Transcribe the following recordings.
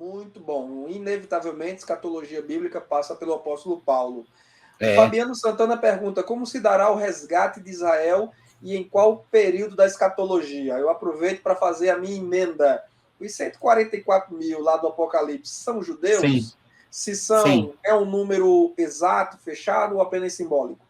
Muito bom. Inevitavelmente, escatologia bíblica passa pelo apóstolo Paulo. O É, Fabiano Santana pergunta como se dará o resgate de Israel e em qual período da escatologia? Eu aproveito para fazer a minha emenda. Os 144 mil lá do Apocalipse são sim, judeus? Se sim. são, é um número exato, fechado ou apenas simbólico?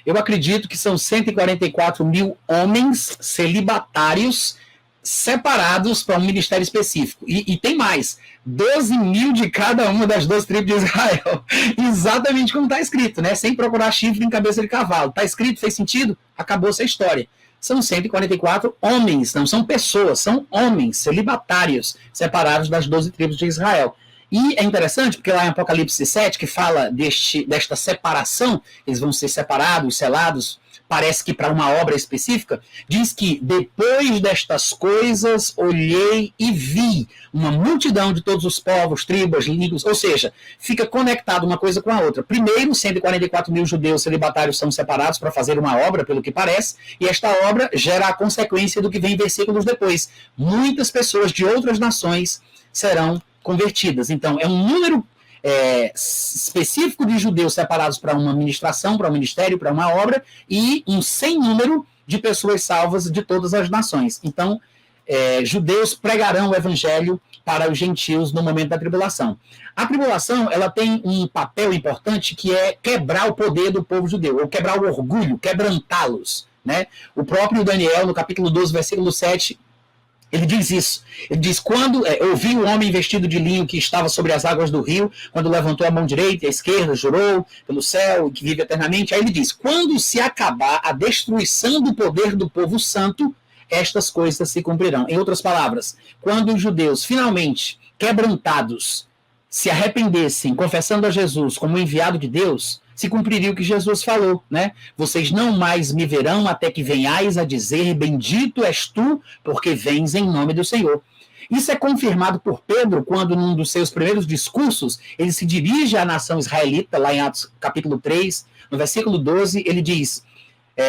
Eu acredito que são 144 mil homens celibatários separados para um ministério específico. E tem mais, 12 mil de cada uma das 12 tribos de Israel. Exatamente como está escrito, né? Sem procurar chifre em cabeça de cavalo. Está escrito, fez sentido? Acabou-se a história. São 144 homens, não são pessoas, são homens celibatários separados das 12 tribos de Israel. E é interessante, porque lá em Apocalipse 7, que fala desta separação, eles vão ser separados, selados, parece que para uma obra específica, diz que depois destas coisas olhei e vi uma multidão de todos os povos, tribos, línguas, ou seja, fica conectado uma coisa com a outra. Primeiro, 144 mil judeus celibatários são separados para fazer uma obra, pelo que parece, e esta obra gera a consequência do que vem versículos depois. Muitas pessoas de outras nações serão convertidas. Então, é um número específico de judeus separados para uma ministração, para um ministério, para uma obra, e um sem número de pessoas salvas de todas as nações. Então, judeus pregarão o evangelho para os gentios no momento da tribulação. A tribulação, ela tem um papel importante que é quebrar o poder do povo judeu, ou quebrar o orgulho, quebrantá-los, né? O próprio Daniel, no capítulo 12, versículo 7, ele diz isso. Ele diz, quando eu vi o homem vestido de linho que estava sobre as águas do rio, quando levantou a mão direita e a esquerda, jurou pelo céu e que vive eternamente. Aí ele diz, quando se acabar a destruição do poder do povo santo, estas coisas se cumprirão. Em outras palavras, quando os judeus finalmente, quebrantados, se arrependessem, confessando a Jesus como enviado de Deus, se cumpriria o que Jesus falou, né? Vocês não mais me verão até que venhais a dizer, bendito és tu, porque vens em nome do Senhor. Isso é confirmado por Pedro quando, num dos seus primeiros discursos, ele se dirige à nação israelita, lá em Atos capítulo 3, no versículo 12, ele diz,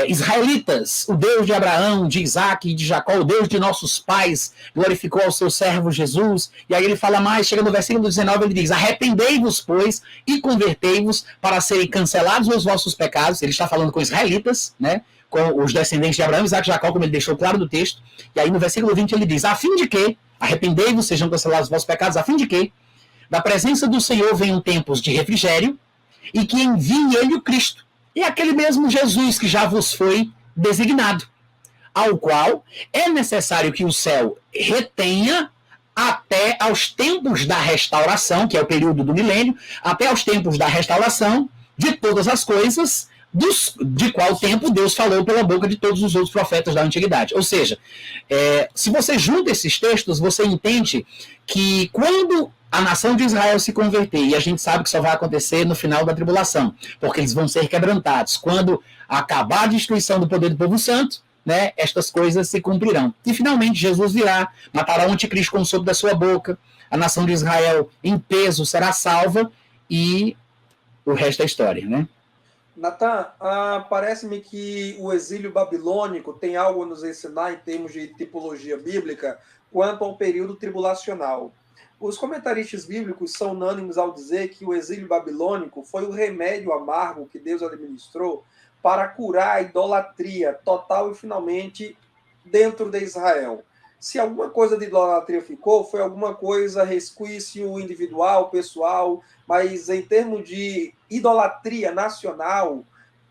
israelitas, o Deus de Abraão, de Isaac e de Jacó, o Deus de nossos pais, glorificou ao seu servo Jesus. E aí ele fala mais, chega no versículo 19, ele diz, arrependei-vos, pois, e convertei-vos para serem cancelados os vossos pecados. Ele está falando com israelitas, né? Com os descendentes de Abraão, Isaac e Jacó, como ele deixou claro no texto. E aí no versículo 20 ele diz, a fim de que, arrependei-vos, sejam cancelados os vossos pecados, a fim de que, da presença do Senhor venham tempos de refrigério, e que envie ele o Cristo, e aquele mesmo Jesus que já vos foi designado, ao qual é necessário que o céu retenha até aos tempos da restauração, que é o período do milênio, até aos tempos da restauração de todas as coisas, de qual tempo Deus falou pela boca de todos os outros profetas da antiguidade. Ou seja, se você junta esses textos, você entende que quando a nação de Israel se converter, e a gente sabe que só vai acontecer no final da tribulação, porque eles vão ser quebrantados. Quando acabar a destruição do poder do povo santo, né, estas coisas se cumprirão. E finalmente Jesus virá, matará o anticristo com o sopro da sua boca, a nação de Israel em peso será salva e o resto é história, né? Natan, parece-me que o exílio babilônico tem algo a nos ensinar em termos de tipologia bíblica quanto ao período tribulacional. Os comentaristas bíblicos são unânimes ao dizer que o exílio babilônico foi o remédio amargo que Deus administrou para curar a idolatria total e finalmente dentro de Israel. Se alguma coisa de idolatria ficou, foi alguma coisa resquício individual, pessoal, mas em termos de idolatria nacional,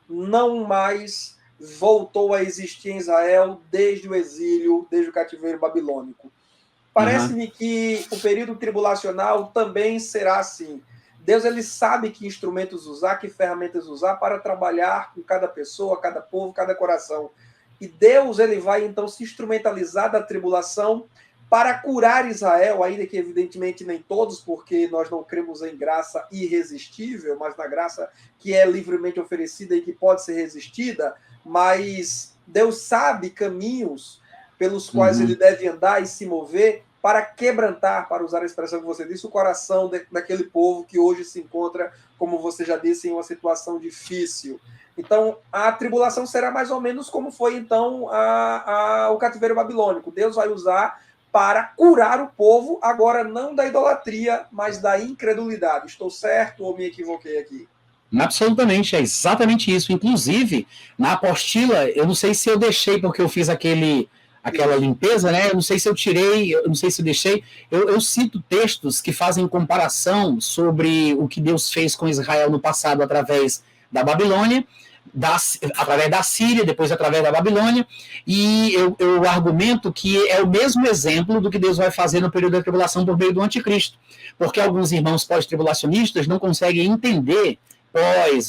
não mais voltou a existir em Israel desde o exílio, desde o cativeiro babilônico. Parece-me que o período tribulacional também será assim. Deus ele sabe que instrumentos usar, que ferramentas usar para trabalhar com cada pessoa, cada povo, cada coração. E Deus ele vai então se instrumentalizar da tribulação para curar Israel, ainda que evidentemente nem todos, porque nós não cremos em graça irresistível, mas na graça que é livremente oferecida e que pode ser resistida, mas Deus sabe caminhos pelos quais ele deve andar e se mover para quebrantar, para usar a expressão que você disse, o coração daquele povo que hoje se encontra, como você já disse, em uma situação difícil. Então, a tribulação será mais ou menos como foi, então, o cativeiro babilônico. Deus vai usar para curar o povo, agora não da idolatria, mas da incredulidade. Estou certo ou me equivoquei aqui? Absolutamente, é exatamente isso. Inclusive, na apostila, eu não sei se eu deixei, porque eu fiz aquela limpeza, né? Eu não sei se eu tirei, eu não sei se eu deixei. Eu cito textos que fazem comparação sobre o que Deus fez com Israel no passado através da Babilônia, através da Síria, depois através da Babilônia, e eu argumento que é o mesmo exemplo do que Deus vai fazer no período da tribulação por meio do anticristo, porque alguns irmãos pós-tribulacionistas não conseguem entender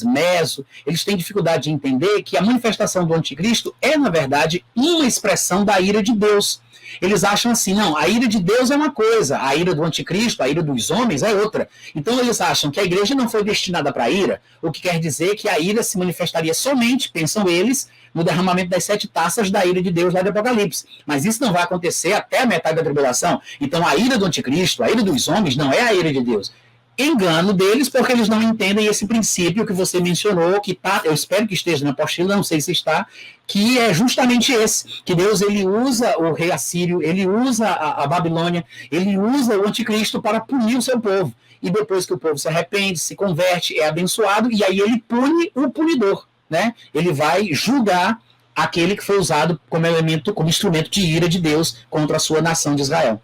meso, eles têm dificuldade de entender que a manifestação do anticristo é, na verdade, uma expressão da ira de Deus. Eles acham assim, não, a ira de Deus é uma coisa, a ira do anticristo, a ira dos homens é outra. Então eles acham que a igreja não foi destinada para a ira, o que quer dizer que a ira se manifestaria somente, pensam eles, no derramamento das 7 taças da ira de Deus lá do Apocalipse. Mas isso não vai acontecer até a metade da tribulação. Então a ira do anticristo, a ira dos homens, não é a ira de Deus. Engano deles, porque eles não entendem esse princípio que você mencionou, que tá, eu espero que esteja na apostila, não sei se está, que é justamente esse, que Deus ele usa o rei assírio, ele usa a Babilônia, ele usa o anticristo para punir o seu povo. E depois que o povo se arrepende, se converte, é abençoado, e aí ele pune o punidor, né? Ele vai julgar aquele que foi usado como elemento, como instrumento de ira de Deus contra a sua nação de Israel.